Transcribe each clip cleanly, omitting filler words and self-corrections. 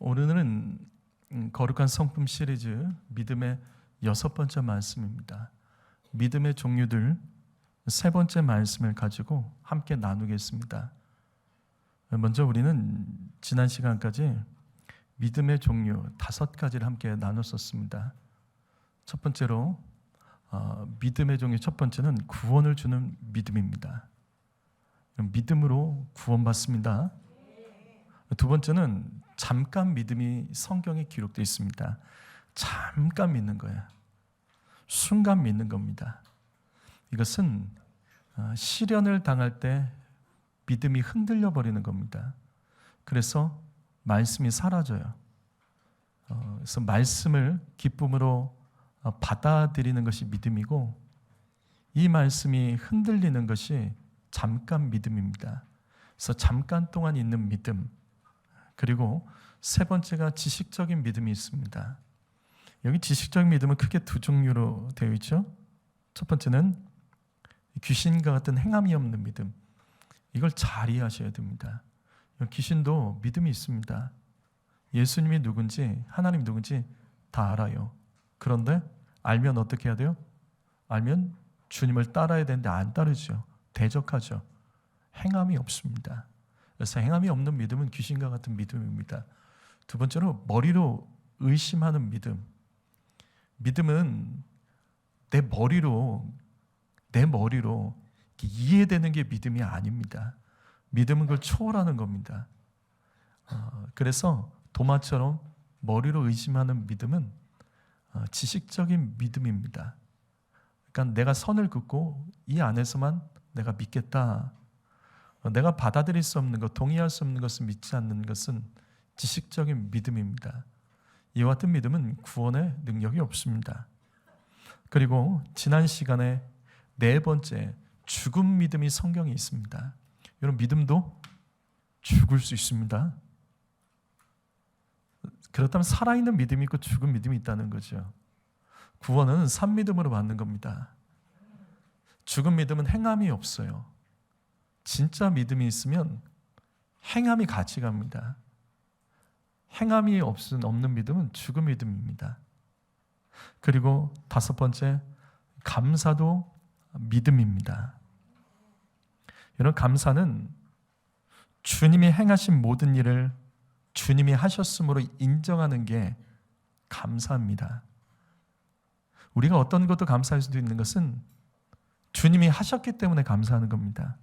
오늘은 거룩한 성품 시리즈 믿음의 6번째 말씀입니다. 믿음의 종류들 3번째 말씀을 가지고 함께 나누겠습니다. 먼저 우리는 지난 시간까지 믿음의 종류 5가지를 함께 나눴었습니다. 첫 번째로 믿음의 종류 첫 번째는 구원을 주는 믿음입니다. 믿음으로 구원받습니다. 두 번째는 잠깐 믿음이 성경에 기록되어 있습니다. 잠깐 믿는 거예요. 순간 믿는 겁니다. 이것은 시련을 당할 때 믿음이 흔들려 버리는 겁니다. 그래서 말씀이 사라져요. 그래서 말씀을 기쁨으로 받아들이는 것이 믿음이고, 이 말씀이 흔들리는 것이 잠깐 믿음입니다. 그래서 잠깐 동안 있는 믿음. 그리고 세 번째가 지식적인 믿음이 있습니다. 여기 지식적인 믿음은 크게 2종류로 되어 있죠. 첫 번째는 귀신과 같은 행함이 없는 믿음. 이걸 잘 이해하셔야 됩니다. 귀신도 믿음이 있습니다. 예수님이 누군지, 하나님이 누군지 다 알아요. 그런데 알면 어떻게 해야 돼요? 알면 주님을 따라야 되는데 안 따르죠. 대적하죠. 행함이 없습니다. 그래서 행함이 없는 믿음은 귀신과 같은 믿음입니다. 두 번째로 머리로 의심하는 믿음. 믿음은 내 머리로 이해되는 게 믿음이 아닙니다. 믿음은 그걸 초월하는 겁니다. 그래서 도마처럼 머리로 의심하는 믿음은 지식적인 믿음입니다. 그러니까 내가 선을 긋고 이 안에서만 내가 믿겠다. 내가 받아들일 수 없는 것, 동의할 수 없는 것을 믿지 않는 것은 지식적인 믿음입니다. 이와 같은 믿음은 구원의 능력이 없습니다. 그리고 지난 시간에 4번째, 죽음 믿음이 성경에 있습니다. 여러분, 믿음도 죽을 수 있습니다. 그렇다면 살아있는 믿음이 있고 죽은 믿음이 있다는 거죠. 구원은 산 믿음으로 받는 겁니다. 죽은 믿음은 행함이 없어요. 진짜 믿음이 있으면 행함이 같이 갑니다. 행함이 없는 믿음은 죽은 믿음입니다. 그리고 5번째, 감사도 믿음입니다. 여러분, 감사는 주님이 행하신 모든 일을 주님이 하셨으므로 인정하는 게 감사입니다. 우리가 어떤 것도 감사할 수도 있는 것은 주님이 하셨기 때문에 감사하는 겁니다.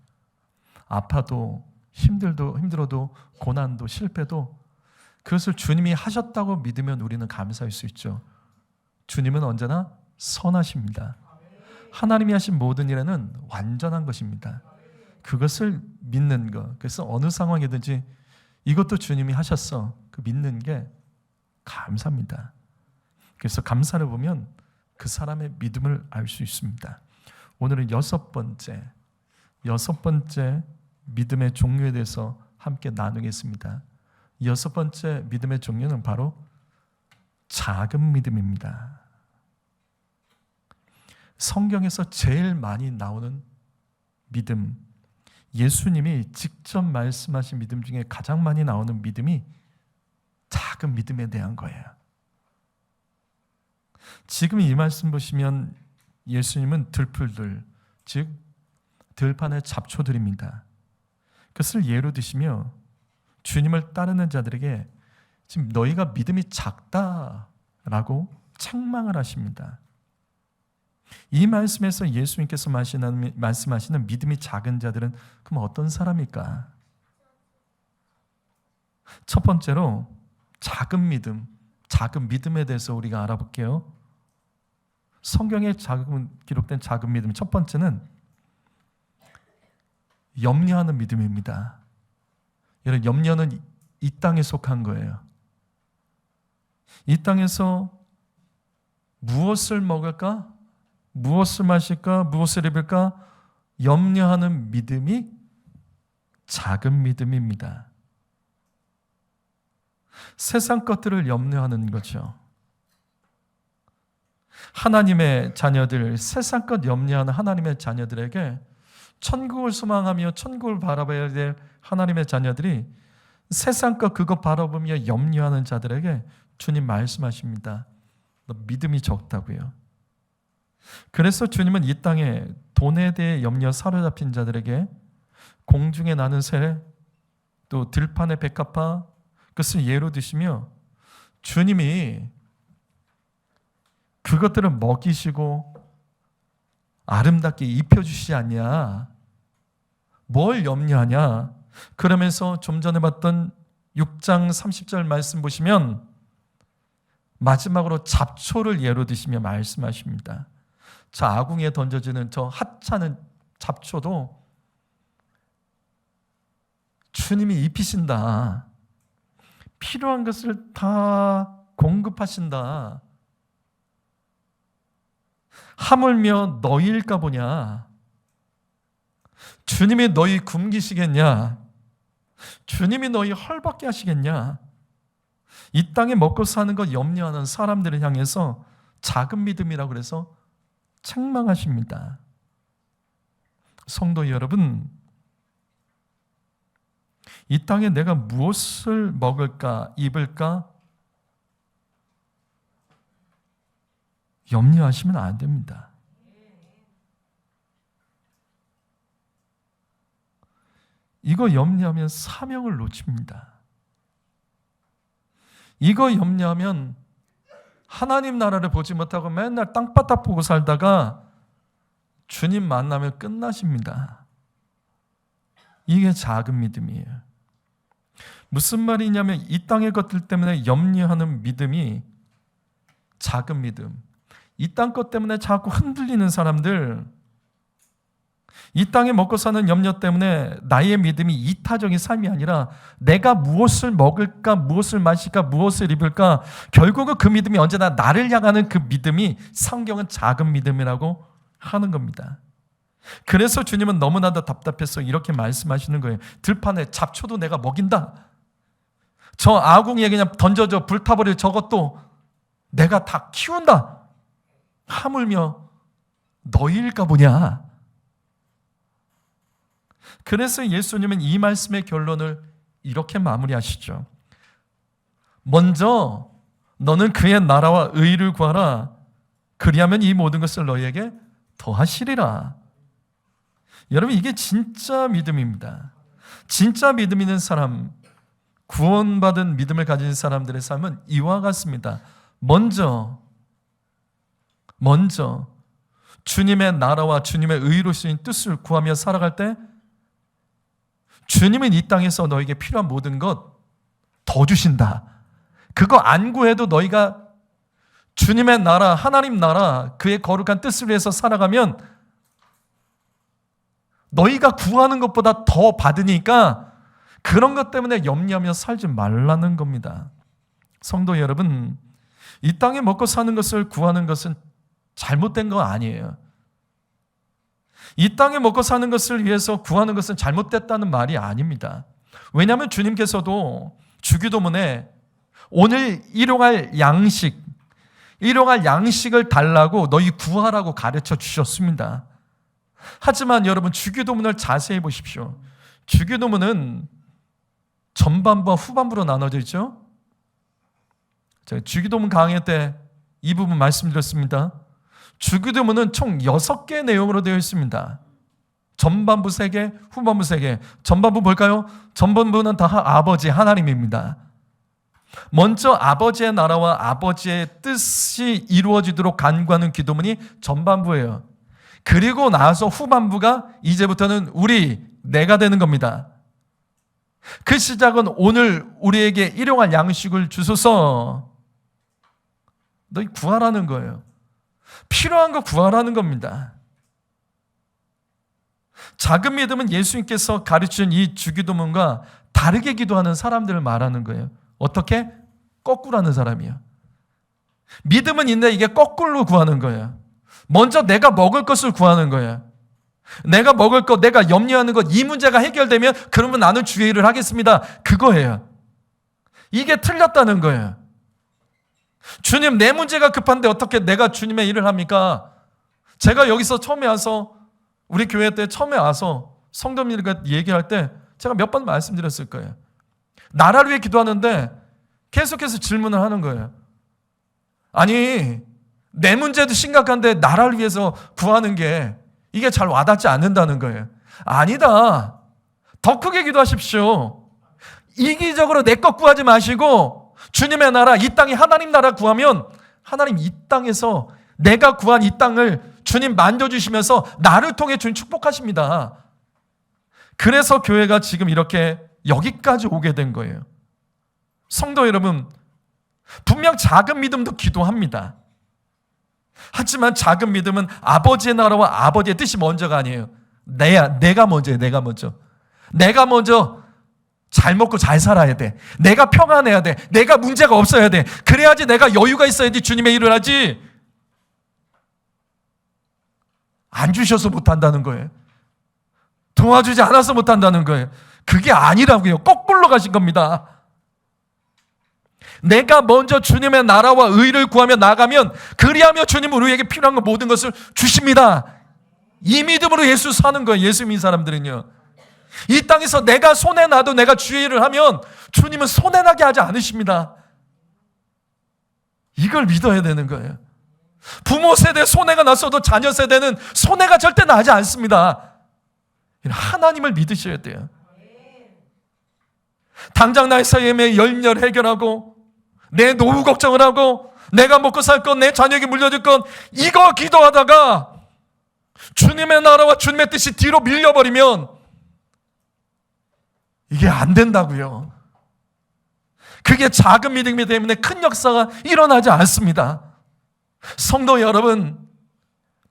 아파도 힘들어도 고난도 실패도 그것을 주님이 하셨다고 믿으면 우리는 감사할 수 있죠. 주님은 언제나 선하십니다. 하나님이 하신 모든 일에는 완전한 것입니다. 그것을 믿는 것. 그래서 어느 상황이든지 이것도 주님이 하셨어. 그 믿는 게 감사입니다. 그래서 감사를 보면 그 사람의 믿음을 알 수 있습니다. 오늘은 6번째 믿음의 종류에 대해서 함께 나누겠습니다. 6번째 믿음의 종류는 바로 작은 믿음입니다. 성경에서 제일 많이 나오는 믿음, 예수님이 직접 말씀하신 믿음 중에 가장 많이 나오는 믿음이 작은 믿음에 대한 거예요. 지금 이 말씀 보시면 예수님은 들풀들, 즉 들판의 잡초들입니다. 그것을 예로 드시며 주님을 따르는 자들에게 지금 너희가 믿음이 작다라고 책망을 하십니다. 이 말씀에서 예수님께서 말씀하시는 믿음이 작은 자들은 그럼 어떤 사람일까? 첫 번째로 작은 믿음에 대해서 우리가 알아볼게요. 성경에 기록된 작은 믿음, 첫 번째는 염려하는 믿음입니다. 여러분, 염려는 이 땅에 속한 거예요. 이 땅에서 무엇을 먹을까? 무엇을 마실까? 무엇을 입을까? 염려하는 믿음이 작은 믿음입니다. 세상 것들을 염려하는 거죠. 하나님의 자녀들, 세상 것 염려하는 하나님의 자녀들에게 천국을 소망하며 천국을 바라봐야 될 하나님의 자녀들이 세상 것 그거 바라보며 염려하는 자들에게 주님 말씀하십니다. 너 믿음이 적다고요. 그래서 주님은 이 땅에 돈에 대해 염려 사로잡힌 자들에게 공중에 나는 새, 또 들판의 백합화, 그것을 예로 드시며 주님이 그것들을 먹이시고 아름답게 입혀주시지 않냐? 뭘 염려하냐? 그러면서 좀 전에 봤던 6장 30절 말씀 보시면 마지막으로 잡초를 예로 드시며 말씀하십니다. 저 아궁이에 던져지는 저 하찮은 잡초도 주님이 입히신다. 필요한 것을 다 공급하신다. 하물며 너희일까 보냐? 주님이 너희 굶기시겠냐? 주님이 너희 헐벗게 하시겠냐? 이 땅에 먹고 사는 것 염려하는 사람들을 향해서 작은 믿음이라고 그래서 책망하십니다. 성도 여러분, 이 땅에 내가 무엇을 먹을까, 입을까 염려하시면 안 됩니다. 이거 염려하면 사명을 놓칩니다. 이거 염려하면 하나님 나라를 보지 못하고 맨날 땅바닥 보고 살다가 주님 만나면 끝나십니다. 이게 작은 믿음이에요. 무슨 말이냐면 이 땅의 것들 때문에 염려하는 믿음이 작은 믿음. 이 땅 것 때문에 자꾸 흔들리는 사람들, 이 땅에 먹고 사는 염려 때문에 나의 믿음이 이타적인 삶이 아니라 내가 무엇을 먹을까, 무엇을 마실까, 무엇을 입을까, 결국은 그 믿음이 언제나 나를 향하는 그 믿음이 성경은 작은 믿음이라고 하는 겁니다. 그래서 주님은 너무나도 답답해서 이렇게 말씀하시는 거예요. 들판에 잡초도 내가 먹인다. 저 아궁이에 그냥 던져져 불타버릴 저것도 내가 다 키운다. 하물며 너희일까 보냐. 그래서 예수님은 이 말씀의 결론을 이렇게 마무리하시죠. 먼저 너는 그의 나라와 의를 구하라. 그리하면 이 모든 것을 너희에게 더하시리라. 여러분, 이게 진짜 믿음입니다. 진짜 믿음 있는 사람, 구원받은 믿음을 가진 사람들의 삶은 이와 같습니다. 먼저 주님의 나라와 주님의 의로우신 뜻을 구하며 살아갈 때 주님은 이 땅에서 너에게 필요한 모든 것 더 주신다. 그거 안 구해도 너희가 주님의 나라, 하나님 나라, 그의 거룩한 뜻을 위해서 살아가면 너희가 구하는 것보다 더 받으니까 그런 것 때문에 염려하며 살지 말라는 겁니다. 성도 여러분, 이 땅에 먹고 사는 것을 구하는 것은 잘못된 거 아니에요. 이 땅에 먹고 사는 것을 위해서 구하는 것은 잘못됐다는 말이 아닙니다. 왜냐하면 주님께서도 주기도문에 오늘 일용할 양식을 달라고 너희 구하라고 가르쳐 주셨습니다. 하지만 여러분, 주기도문을 자세히 보십시오. 주기도문은 전반부와 후반부로 나눠져 있죠. 제가 주기도문 강의 때 이 부분 말씀드렸습니다. 주기도문은 총 6개의 내용으로 되어 있습니다. 전반부 3개, 후반부 3개. 전반부 볼까요? 전반부는 다 아버지 하나님입니다. 먼저 아버지의 나라와 아버지의 뜻이 이루어지도록 간구하는 기도문이 전반부예요. 그리고 나서 후반부가 이제부터는 내가 되는 겁니다. 그 시작은 오늘 우리에게 일용할 양식을 주소서. 너희 구하라는 거예요. 필요한 거 구하라는 겁니다. 작은 믿음은 예수님께서 가르치는 이 주기도문과 다르게 기도하는 사람들을 말하는 거예요. 어떻게? 거꾸로 하는 사람이에요. 믿음은 있는데 이게 거꾸로 구하는 거예요. 먼저 내가 먹을 것을 구하는 거예요. 내가 먹을 것, 내가 염려하는 것, 이 문제가 해결되면 그러면 나는 주의 일을 하겠습니다. 그거예요. 이게 틀렸다는 거예요. 주님, 내 문제가 급한데 어떻게 내가 주님의 일을 합니까? 제가 여기서 처음에 와서, 우리 교회 때 처음에 와서 성도님들과 얘기할 때 제가 몇 번 말씀드렸을 거예요. 나라를 위해 기도하는데 계속해서 질문을 하는 거예요. 아니, 내 문제도 심각한데 나라를 위해서 구하는 게 이게 잘 와닿지 않는다는 거예요. 아니다. 더 크게 기도하십시오. 이기적으로 내 것 구하지 마시고 주님의 나라, 이 땅이 하나님 나라 구하면 하나님 이 땅에서 내가 구한 이 땅을 주님 만져주시면서 나를 통해 주님 축복하십니다. 그래서 교회가 지금 이렇게 여기까지 오게 된 거예요. 성도 여러분, 분명 작은 믿음도 기도합니다. 하지만 작은 믿음은 아버지의 나라와 아버지의 뜻이 먼저가 아니에요. 내가 먼저예요. 내가 먼저. 내가 먼저 잘 먹고 잘 살아야 돼. 내가 평안해야 돼. 내가 문제가 없어야 돼. 그래야지 내가 여유가 있어야지 주님의 일을 하지. 안 주셔서 못한다는 거예요. 도와주지 않아서 못한다는 거예요. 그게 아니라고요. 거꾸로 가신 겁니다. 내가 먼저 주님의 나라와 의를 구하며 나가면 그리하며 주님은 우리에게 필요한 것 모든 것을 주십니다. 이 믿음으로 예수 사는 거예요. 예수 믿는 사람들은요. 이 땅에서 내가 손해나도 내가 주의 일을 하면 주님은 손해나게 하지 않으십니다. 이걸 믿어야 되는 거예요. 부모 세대 손해가 났어도 자녀 세대는 손해가 절대 나지 않습니다. 하나님을 믿으셔야 돼요. 당장 나의 삶의 열렬 해결하고 내 노후 걱정을 하고 내가 먹고 살 것, 내 자녀에게 물려줄 것, 이거 기도하다가 주님의 나라와 주님의 뜻이 뒤로 밀려버리면 이게 안 된다고요. 그게 작은 믿음이 때문에 큰 역사가 일어나지 않습니다. 성도 여러분,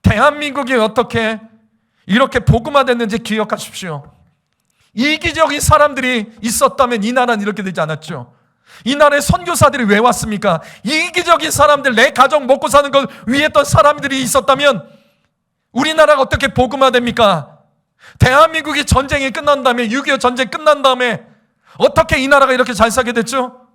대한민국이 어떻게 이렇게 복음화됐는지 기억하십시오. 이기적인 사람들이 있었다면 이 나라는 이렇게 되지 않았죠. 이 나라에 선교사들이 왜 왔습니까? 이기적인 사람들, 내 가정 먹고 사는 걸 위했던 사람들이 있었다면 우리나라가 어떻게 복음화됩니까? 대한민국이 전쟁이 끝난 다음에 6.25 전쟁 끝난 다음에 어떻게 이 나라가 이렇게 잘 살게 됐죠?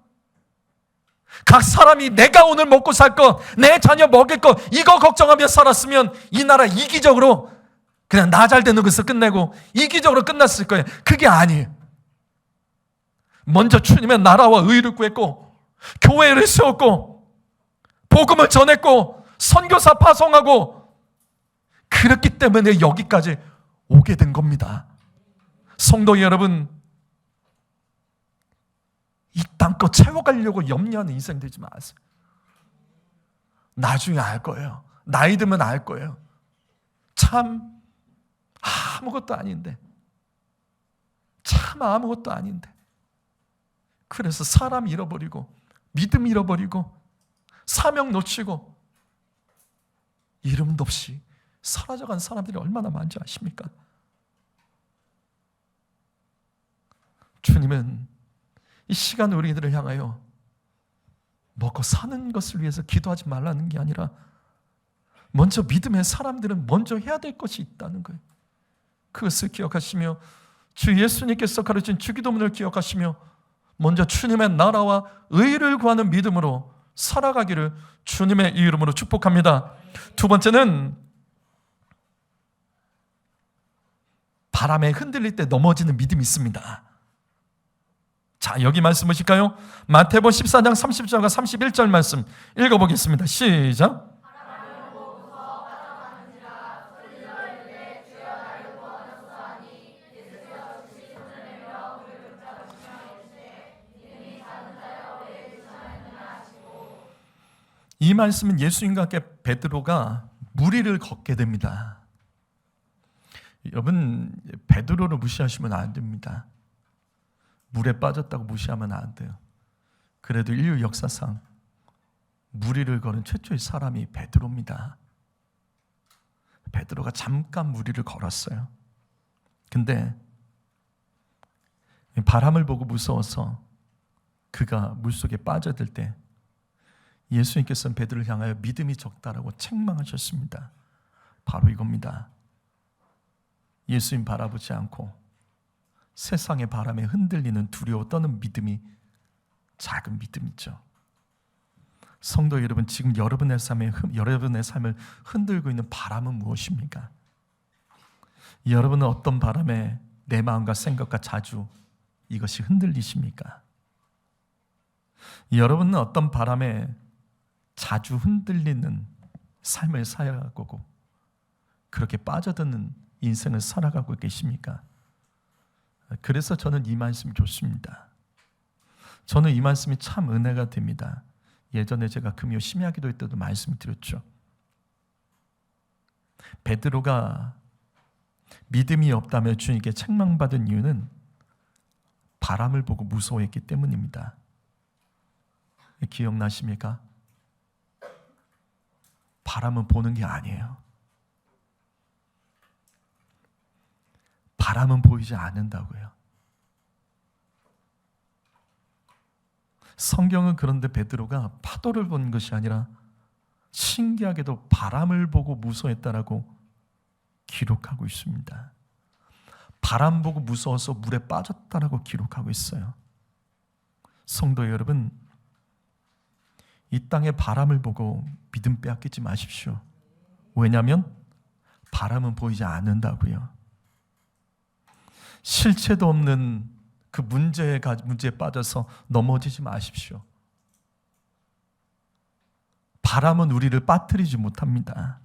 각 사람이 내가 오늘 먹고 살 것, 내 자녀 먹일 것, 이거 걱정하며 살았으면 이 나라 이기적으로 그냥 나 잘 되는 것을 끝내고 이기적으로 끝났을 거예요. 그게 아니에요. 먼저 주님의 나라와 의를 구했고 교회를 세웠고 복음을 전했고 선교사 파송하고 그렇기 때문에 여기까지 오게 된 겁니다. 성도 여러분, 이 땅껏 채워가려고 염려하는 인생 되지 마세요. 나중에 알 거예요. 나이 들면 알 거예요. 참 아무것도 아닌데, 참 아무것도 아닌데. 그래서 사람 잃어버리고 믿음 잃어버리고 사명 놓치고 이름도 없이 사라져간 사람들이 얼마나 많은지 아십니까? 주님은 이 시간 우리들을 향하여 먹고 사는 것을 위해서 기도하지 말라는 게 아니라 먼저 믿음의 사람들은 먼저 해야 될 것이 있다는 거예요. 그것을 기억하시며 주 예수님께서 가르친 주기도문을 기억하시며 먼저 주님의 나라와 의를 구하는 믿음으로 살아가기를 주님의 이름으로 축복합니다. 두 번째는 바람에 흔들릴 때 넘어지는 믿음이 있습니다. 자, 여기 말씀 보실까요? 마태복음 14장 30절과 31절 말씀 읽어보겠습니다. 시작. 이 말씀은 예수님과 함께 베드로가 무리를 걷게 됩니다. 여러분, 베드로를 무시하시면 안 됩니다. 물에 빠졌다고 무시하면 안 돼요. 그래도 인류 역사상 무리를 걸은 최초의 사람이 베드로입니다. 베드로가 잠깐 무리를 걸었어요. 근데 바람을 보고 무서워서 그가 물속에 빠져들 때 예수님께서는 베드로를 향하여 믿음이 적다라고 책망하셨습니다. 바로 이겁니다. 예수님 바라보지 않고 세상의 바람에 흔들리는 두려워 떠는 믿음이 작은 믿음이죠. 성도 여러분, 지금 여러분의 삶을 흔들고 있는 바람은 무엇입니까? 여러분은 어떤 바람에 내 마음과 생각과 자주 이것이 흔들리십니까? 여러분은 어떤 바람에 자주 흔들리는 삶을 살아가고 그렇게 빠져드는 인생을 살아가고 계십니까? 그래서 저는 이 말씀이 좋습니다. 저는 이 말씀이 참 은혜가 됩니다. 예전에 제가 금요 심야 기도회 때도 말씀드렸죠. 베드로가 믿음이 없다며 주님께 책망받은 이유는 바람을 보고 무서워했기 때문입니다. 기억나십니까? 바람은 보는 게 아니에요. 바람은 보이지 않는다고요. 성경은 그런데 베드로가 파도를 본 것이 아니라 신기하게도 바람을 보고 무서워했다라고 기록하고 있습니다. 바람 보고 무서워서 물에 빠졌다라고 기록하고 있어요. 성도 여러분, 이 땅의 바람을 보고 믿음 빼앗기지 마십시오. 왜냐하면 바람은 보이지 않는다고요. 실체도 없는 그 문제에 빠져서 넘어지지 마십시오. 바람은 우리를 빠뜨리지 못합니다.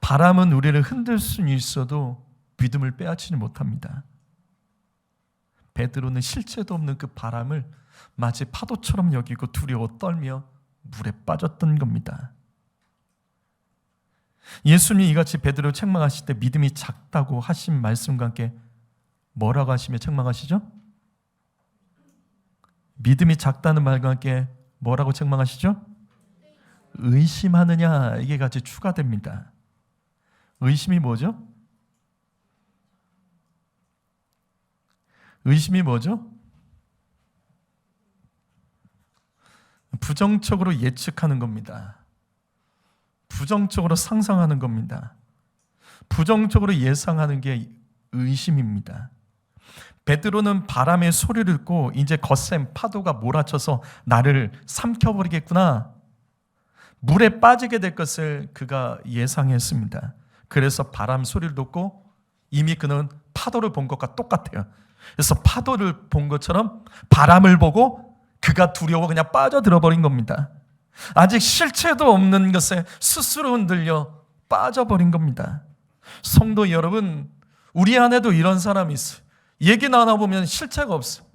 바람은 우리를 흔들 수는 있어도 믿음을 빼앗지는 못합니다. 베드로는 실체도 없는 그 바람을 마치 파도처럼 여기고 두려워 떨며 물에 빠졌던 겁니다. 예수님이 이같이 베드로를 책망하실 때 믿음이 작다고 하신 말씀과 함께 뭐라고 하시며 책망하시죠? 믿음이 작다는 말과 함께 뭐라고 책망하시죠? 의심하느냐, 이게 같이 추가됩니다. 의심이 뭐죠? 의심이 뭐죠? 부정적으로 예측하는 겁니다. 부정적으로 상상하는 겁니다. 부정적으로 예상하는 게 의심입니다. 베드로는 바람의 소리를 듣고 이제 거센 파도가 몰아쳐서 나를 삼켜버리겠구나, 물에 빠지게 될 것을 그가 예상했습니다. 그래서 바람 소리를 듣고 이미 그는 파도를 본 것과 똑같아요. 그래서 파도를 본 것처럼 바람을 보고 그가 두려워 그냥 빠져들어 버린 겁니다. 아직 실체도 없는 것에 스스로 흔들려 빠져버린 겁니다. 성도 여러분, 우리 안에도 이런 사람이 있어요. 얘기 나눠보면 실체가 없어요.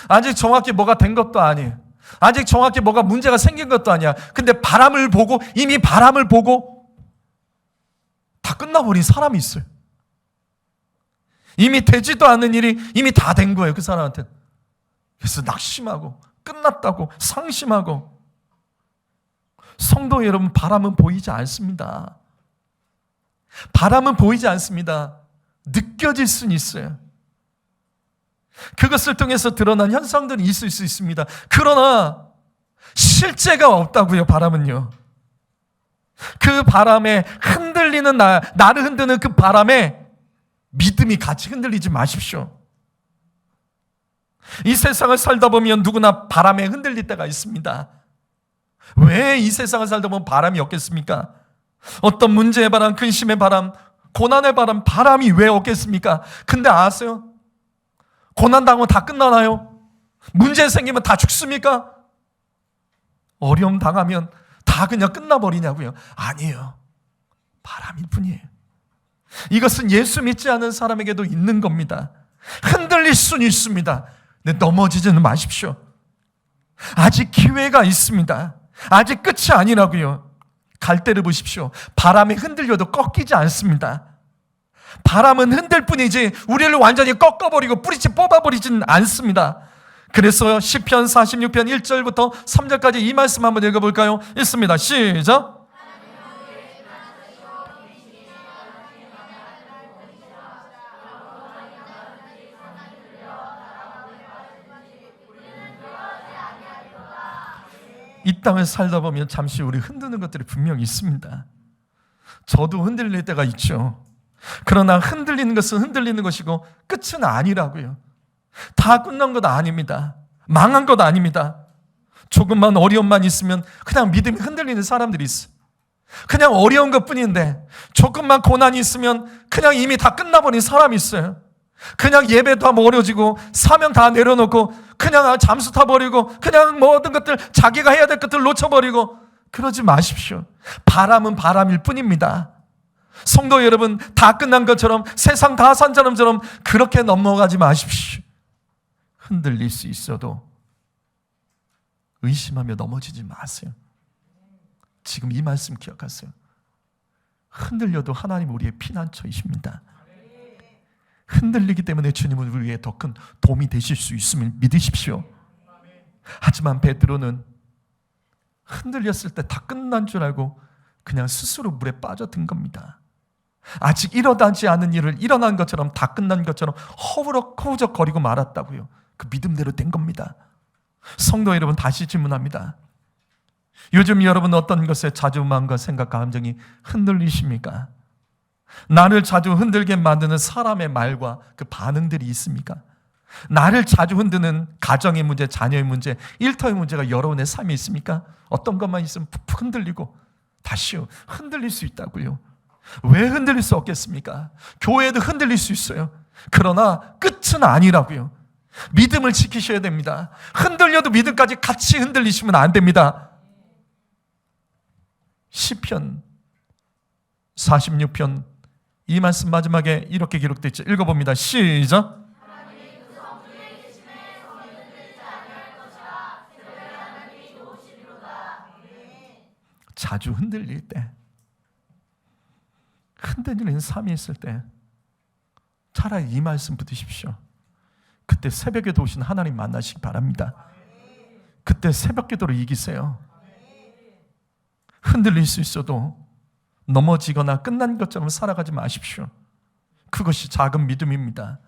아직 정확히 뭐가 된 것도 아니에요. 아직 정확히 뭐가 문제가 생긴 것도 아니야. 근데 바람을 보고, 이미 바람을 보고 다 끝나버린 사람이 있어요. 이미 되지도 않는 일이 이미 다 된 거예요, 그 사람한테. 그래서 낙심하고 끝났다고 상심하고. 성도 여러분, 바람은 보이지 않습니다. 바람은 보이지 않습니다. 느껴질 수는 있어요. 그것을 통해서 드러난 현상들이 있을 수 있습니다. 그러나 실제가 없다고요, 바람은요. 그 바람에 흔들리는 나를 흔드는 그 바람에 믿음이 같이 흔들리지 마십시오. 이 세상을 살다 보면 누구나 바람에 흔들릴 때가 있습니다. 왜 이 세상을 살다 보면 바람이 없겠습니까? 어떤 문제의 바람, 근심의 바람, 고난의 바람, 바람이 왜 없겠습니까? 근데 아세요? 고난당하면 다 끝나나요? 문제 생기면 다 죽습니까? 어려움 당하면 다 그냥 끝나버리냐고요? 아니에요. 바람일 뿐이에요. 이것은 예수 믿지 않은 사람에게도 있는 겁니다. 흔들릴 수는 있습니다. 근데 넘어지지는 마십시오. 아직 기회가 있습니다. 아직 끝이 아니라고요. 갈대를 보십시오. 바람에 흔들려도 꺾이지 않습니다. 바람은 흔들 뿐이지 우리를 완전히 꺾어버리고 뿌리째 뽑아버리지는 않습니다. 그래서 시편 46편 1절부터 3절까지 이 말씀 한번 읽어볼까요? 읽습니다. 시작. 이 땅을 살다 보면 잠시 우리 흔드는 것들이 분명히 있습니다. 저도 흔들릴 때가 있죠. 그러나 흔들리는 것은 흔들리는 것이고 끝은 아니라고요. 다 끝난 것 아닙니다. 망한 것 아닙니다. 조금만 어려움만 있으면 그냥 믿음이 흔들리는 사람들이 있어요. 그냥 어려운 것뿐인데 조금만 고난이 있으면 그냥 이미 다 끝나버린 사람이 있어요. 그냥 예배 다 멀어지고 사명 다 내려놓고 그냥 잠수 타버리고 그냥 모든 것들 자기가 해야 될 것들 놓쳐버리고 그러지 마십시오. 바람은 바람일 뿐입니다. 성도 여러분, 다 끝난 것처럼 세상 다 산 사람처럼 그렇게 넘어가지 마십시오. 흔들릴 수 있어도 의심하며 넘어지지 마세요. 지금 이 말씀 기억하세요. 흔들려도 하나님 우리의 피난처이십니다. 흔들리기 때문에 주님은 우리에게 더 큰 도움이 되실 수 있음을 믿으십시오. 하지만 베드로는 흔들렸을 때 다 끝난 줄 알고 그냥 스스로 물에 빠져든 겁니다. 아직 일어나지 않은 일을 일어난 것처럼 다 끝난 것처럼 허우적거리고 말았다고요. 그 믿음대로 된 겁니다. 성도 여러분, 다시 질문합니다. 요즘 여러분 어떤 것에 자주 마음과 생각과 감정이 흔들리십니까? 나를 자주 흔들게 만드는 사람의 말과 그 반응들이 있습니까? 나를 자주 흔드는 가정의 문제, 자녀의 문제, 일터의 문제가 여러분의 삶에 있습니까? 어떤 것만 있으면 푹푹 흔들리고 다시요, 흔들릴 수 있다고요. 왜 흔들릴 수 없겠습니까? 교회도 흔들릴 수 있어요. 그러나 끝은 아니라고요. 믿음을 지키셔야 됩니다. 흔들려도 믿음까지 같이 흔들리시면 안 됩니다. 시편 46편 이 말씀 마지막에 이렇게 기록되어 있죠. 읽어봅니다. 시작. 자주 흔들릴 때, 흔들리는 삶이 있을 때 차라리 이 말씀 붙으십시오. 그때 새벽에도 오신 하나님 만나시기 바랍니다. 그때 새벽 기도로 이기세요. 흔들릴 수 있어도 넘어지거나 끝난 것처럼 살아가지 마십시오. 그것이 작은 믿음입니다.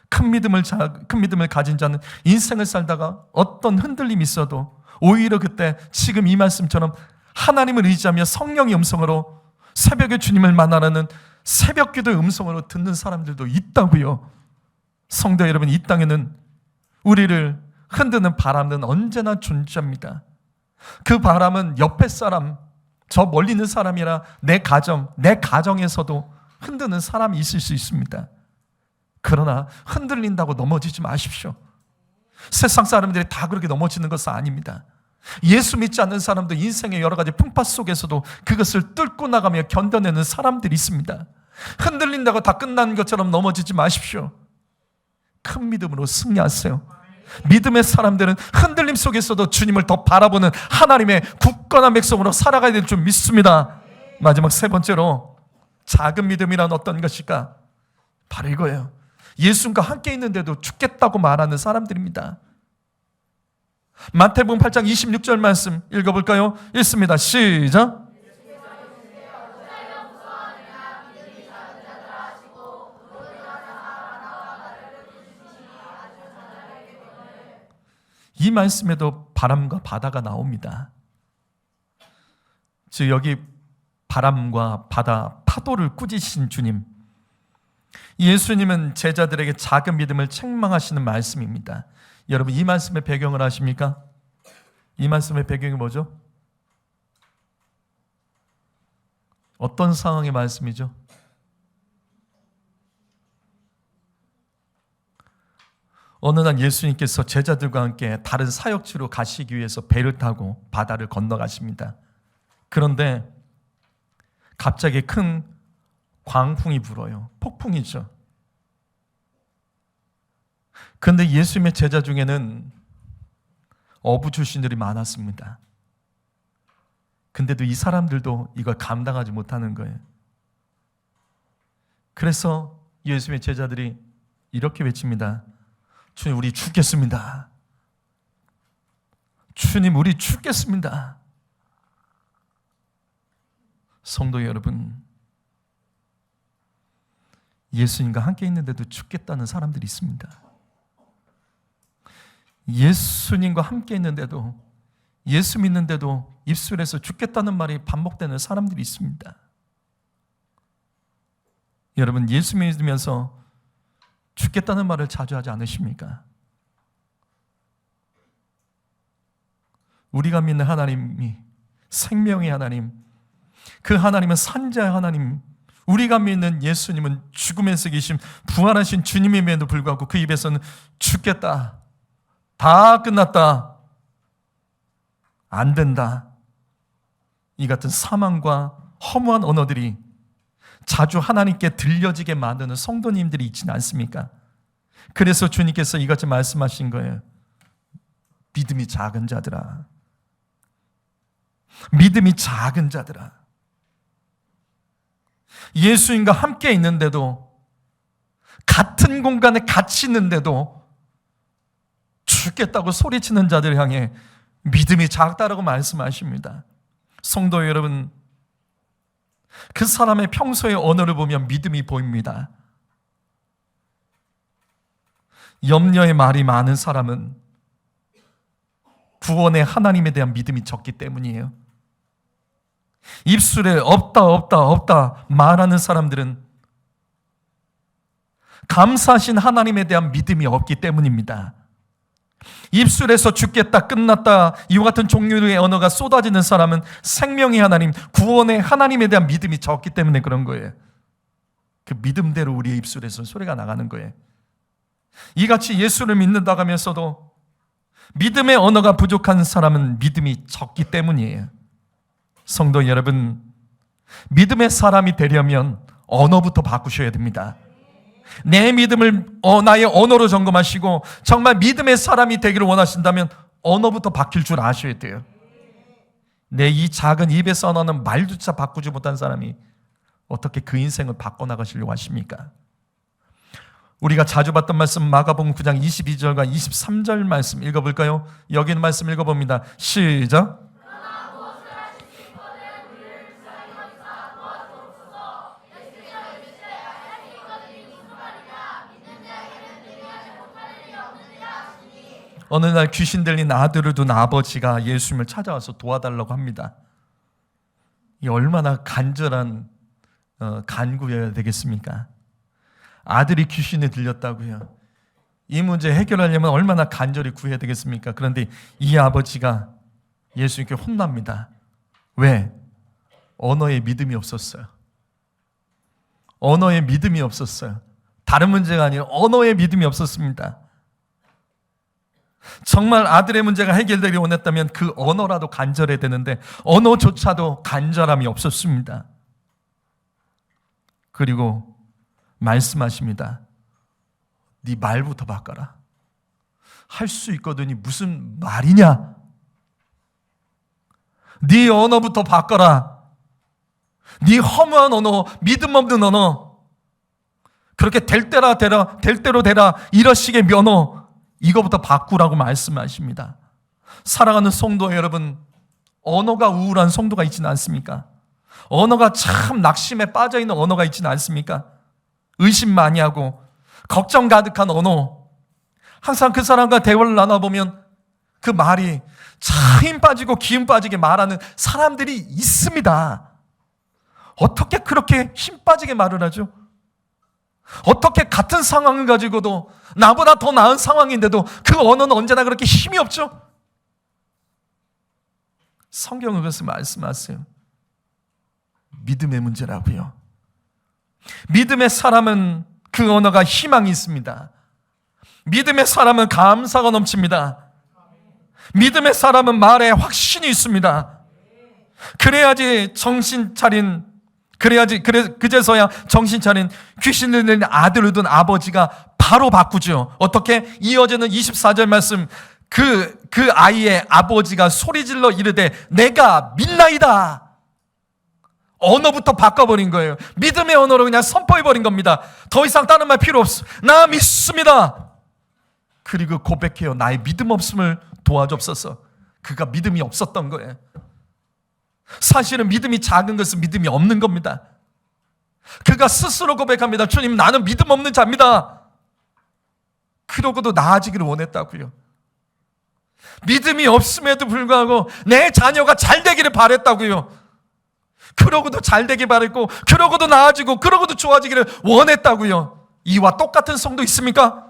큰 믿음을 가진 자는 인생을 살다가 어떤 흔들림이 있어도 오히려 그때 지금 이 말씀처럼 하나님을 의지하며 성령의 음성으로 새벽에 주님을 만나라는 새벽 기도의 음성으로 듣는 사람들도 있다고요. 성도 여러분, 이 땅에는 우리를 흔드는 바람은 언제나 존재합니다. 그 바람은 옆에 사람, 저 멀리 있는 사람이라 내 가정에서도 흔드는 사람이 있을 수 있습니다. 그러나 흔들린다고 넘어지지 마십시오. 세상 사람들이 다 그렇게 넘어지는 것은 아닙니다. 예수 믿지 않는 사람도 인생의 여러 가지 풍파 속에서도 그것을 뚫고 나가며 견뎌내는 사람들이 있습니다. 흔들린다고 다 끝난 것처럼 넘어지지 마십시오. 큰 믿음으로 승리하세요. 믿음의 사람들은 흔들림 속에서도 주님을 더 바라보는 하나님의 굳건한 백성으로 살아가야 될 줄 믿습니다. 마지막 세 번째로 작은 믿음이란 어떤 것일까? 바로 이거예요. 예수님과 함께 있는데도 죽겠다고 말하는 사람들입니다. 마태복음 8장 26절 말씀 읽어볼까요? 읽습니다. 시작. 이 말씀에도 바람과 바다가 나옵니다. 즉 여기 바람과 바다, 파도를 꾸짖으신 주님, 예수님은 제자들에게 작은 믿음을 책망하시는 말씀입니다. 여러분, 이 말씀의 배경을 아십니까? 이 말씀의 배경이 뭐죠? 어떤 상황의 말씀이죠? 어느 날 예수님께서 제자들과 함께 다른 사역지로 가시기 위해서 배를 타고 바다를 건너가십니다. 그런데 갑자기 큰 광풍이 불어요. 폭풍이죠. 그런데 예수님의 제자 중에는 어부 출신들이 많았습니다. 근데도 이 사람들도 이걸 감당하지 못하는 거예요. 그래서 예수님의 제자들이 이렇게 외칩니다. 주님, 우리 죽겠습니다. 주님, 우리 죽겠습니다. 성도 여러분, 예수님과 함께 있는데도 죽겠다는 사람들이 있습니다. 예수님과 함께 있는데도, 예수 믿는데도 입술에서 죽겠다는 말이 반복되는 사람들이 있습니다. 여러분, 예수 믿으면서 죽겠다는 말을 자주 하지 않으십니까? 우리가 믿는 하나님이 생명의 하나님, 그 하나님은 산자의 하나님, 우리가 믿는 예수님은 죽음에서 계신 부활하신 주님임에도 불구하고 그 입에서는 죽겠다, 다 끝났다, 안 된다, 이 같은 사망과 허무한 언어들이 자주 하나님께 들려지게 만드는 성도님들이 있지는 않습니까? 그래서 주님께서 이같이 말씀하신 거예요. 믿음이 작은 자들아, 믿음이 작은 자들아. 예수님과 함께 있는데도, 같은 공간에 같이 있는데도 죽겠다고 소리치는 자들 향해 믿음이 작다라고 말씀하십니다. 성도 여러분, 그 사람의 평소의 언어를 보면 믿음이 보입니다. 염려의 말이 많은 사람은 구원의 하나님에 대한 믿음이 적기 때문이에요. 입술에 없다 없다 없다 말하는 사람들은 감사하신 하나님에 대한 믿음이 없기 때문입니다. 입술에서 죽겠다, 끝났다, 이와 같은 종류의 언어가 쏟아지는 사람은 생명의 하나님, 구원의 하나님에 대한 믿음이 적기 때문에 그런 거예요. 그 믿음대로 우리의 입술에서 소리가 나가는 거예요. 이같이 예수를 믿는다고 하면서도 믿음의 언어가 부족한 사람은 믿음이 적기 때문이에요. 성도 여러분, 믿음의 사람이 되려면 언어부터 바꾸셔야 됩니다. 내 믿음을 나의 언어로 점검하시고 정말 믿음의 사람이 되기를 원하신다면 언어부터 바뀔 줄 아셔야 돼요. 내 이 작은 입에서 나오는 말조차 바꾸지 못한 사람이 어떻게 그 인생을 바꿔나가시려고 하십니까? 우리가 자주 봤던 말씀 마가복음 9장 22절과 23절 말씀 읽어볼까요? 여기 있는 말씀 읽어봅니다. 시작. 어느 날 귀신 들린 아들을 둔 아버지가 예수님을 찾아와서 도와달라고 합니다. 이 얼마나 간절한 간구여야 되겠습니까? 아들이 귀신에 들렸다고요. 이 문제 해결하려면 얼마나 간절히 구해야 되겠습니까? 그런데 이 아버지가 예수님께 혼납니다. 왜? 언어에 믿음이 없었어요. 언어에 믿음이 없었어요. 다른 문제가 아니라 언어에 믿음이 없었습니다. 정말 아들의 문제가 해결되기 원했다면 그 언어라도 간절해야 되는데 언어조차도 간절함이 없었습니다. 그리고 말씀하십니다. 네 말부터 바꿔라. 할 수 있거든요. 무슨 말이냐? 네 언어부터 바꿔라. 네 허무한 언어, 믿음 없는 언어, 그렇게 될 대로 되라 이러식의 면허, 이거부터 바꾸라고 말씀하십니다. 사랑하는 성도 여러분, 언어가 우울한 성도가 있지는 않습니까? 언어가 참 낙심에 빠져있는 언어가 있지는 않습니까? 의심 많이 하고 걱정 가득한 언어, 항상 그 사람과 대화를 나눠보면 그 말이 참 힘 빠지고 기운 빠지게 말하는 사람들이 있습니다. 어떻게 그렇게 힘 빠지게 말을 하죠? 어떻게 같은 상황을 가지고도 나보다 더 나은 상황인데도 그 언어는 언제나 그렇게 힘이 없죠? 성경은 그것을 말씀하세요. 믿음의 문제라고요. 믿음의 사람은 그 언어가 희망이 있습니다. 믿음의 사람은 감사가 넘칩니다. 믿음의 사람은 말에 확신이 있습니다. 그래야지 그제서야 정신 차린 귀신 들린 아들을 둔 아버지가 바로 바꾸죠. 어떻게? 이어지는 24절 말씀, 그 아이의 아버지가 소리질러 이르되 내가 믿나이다. 언어부터 바꿔버린 거예요. 믿음의 언어로 그냥 선포해버린 겁니다. 더 이상 다른 말 필요 없어. 나 믿습니다. 그리고 고백해요. 나의 믿음 없음을 도와주옵소서. 그가 믿음이 없었던 거예요. 사실은 믿음이 작은 것은 믿음이 없는 겁니다. 그가 스스로 고백합니다. 주님, 나는 믿음 없는 자입니다. 그러고도 나아지기를 원했다고요. 믿음이 없음에도 불구하고 내 자녀가 잘 되기를 바랬다고요. 그러고도 잘 되길 바랬고, 그러고도 나아지고, 그러고도 좋아지기를 원했다고요. 이와 똑같은 성도 있습니까?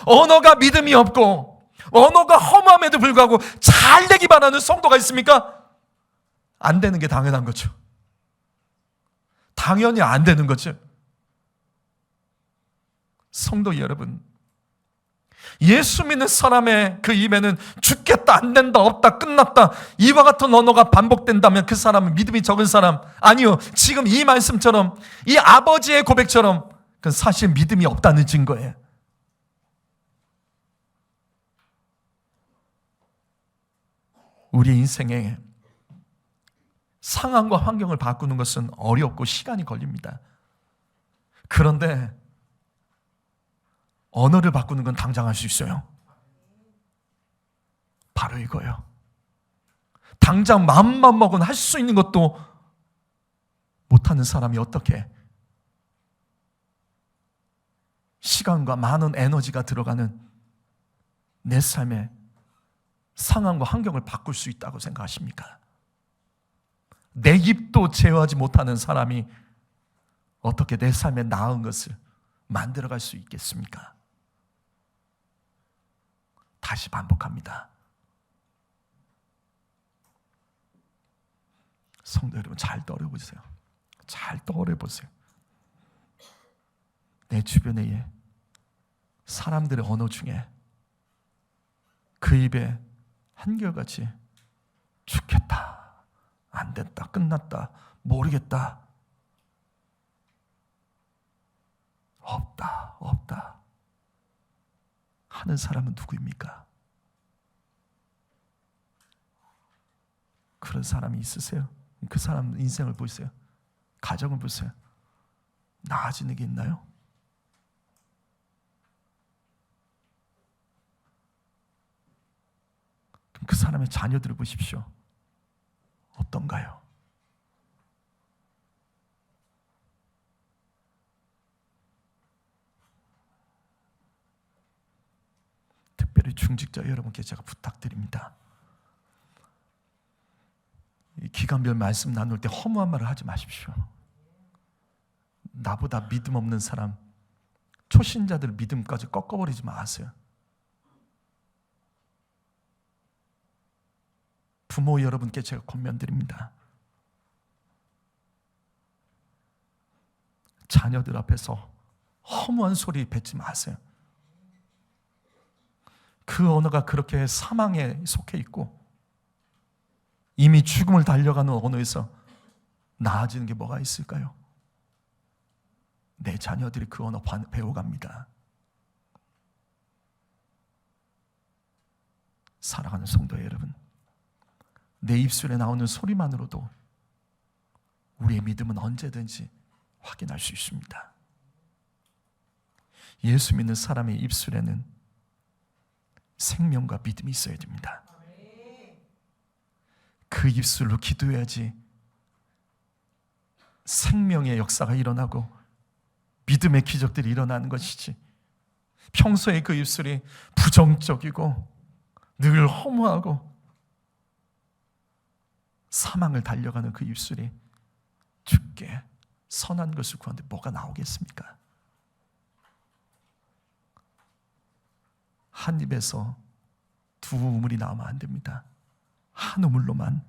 언어가 믿음이 없고 언어가 허무함에도 불구하고 잘 되기 바라는 성도가 있습니까? 안 되는 게 당연한 거죠. 당연히 안 되는 거죠. 성도 여러분, 예수 믿는 사람의 그 입에는 죽겠다, 안 된다, 없다, 끝났다, 이와 같은 언어가 반복된다면 그 사람은 믿음이 적은 사람, 아니요, 지금 이 말씀처럼, 이 아버지의 고백처럼 그건 사실 믿음이 없다는 증거예요. 우리 인생에 상황과 환경을 바꾸는 것은 어렵고 시간이 걸립니다. 그런데 언어를 바꾸는 건 당장 할 수 있어요. 바로 이거예요. 당장 마음만 먹은 할 수 있는 것도 못하는 사람이 어떻게 시간과 많은 에너지가 들어가는 내 삶의 상황과 환경을 바꿀 수 있다고 생각하십니까? 내 입도 제어하지 못하는 사람이 어떻게 내 삶에 나은 것을 만들어갈 수 있겠습니까? 다시 반복합니다. 성도 여러분, 잘 떠올려보세요. 잘 떠올려보세요. 내 주변의 사람들의 언어 중에 그 입에 한결같이 죽겠다, 안 됐다, 끝났다, 모르겠다, 없다 하는 사람은 누구입니까? 그런 사람이 있으세요? 그 사람 인생을 보세요. 가정을 보세요. 나아지는 게 있나요? 그럼 그 사람의 자녀들을 보십시오. 어떤가요? 특별히 중직자 여러분께 제가 부탁드립니다. 이 기간별 말씀 나눌 때 허무한 말을 하지 마십시오. 나보다 믿음 없는 사람, 초신자들 믿음까지 꺾어버리지 마세요. 부모 여러분께 제가 권면드립니다. 자녀들 앞에서 허무한 소리 뱉지 마세요. 그 언어가 그렇게 사망에 속해 있고 이미 죽음을 달려가는 언어에서 나아지는 게 뭐가 있을까요? 내 자녀들이 그 언어 배워갑니다. 사랑하는 성도 여러분, 내 입술에 나오는 소리만으로도 우리의 믿음은 언제든지 확인할 수 있습니다. 예수 믿는 사람의 입술에는 생명과 믿음이 있어야 됩니다. 그 입술로 기도해야지 생명의 역사가 일어나고 믿음의 기적들이 일어나는 것이지, 평소에 그 입술이 부정적이고 늘 허무하고 사망을 달려가는 그 입술이 주께 선한 것을 구하는데 뭐가 나오겠습니까? 한 입에서 두 우물이 나오면 안 됩니다. 한 우물로만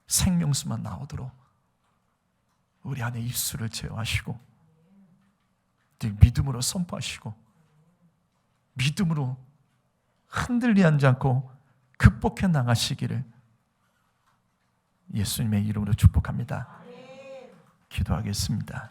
생명수만 나오도록 우리 안에 입술을 제어하시고 늘 믿음으로 선포하시고 믿음으로 흔들리지 않고 극복해 나가시기를 예수님의 이름으로 축복합니다. 기도하겠습니다.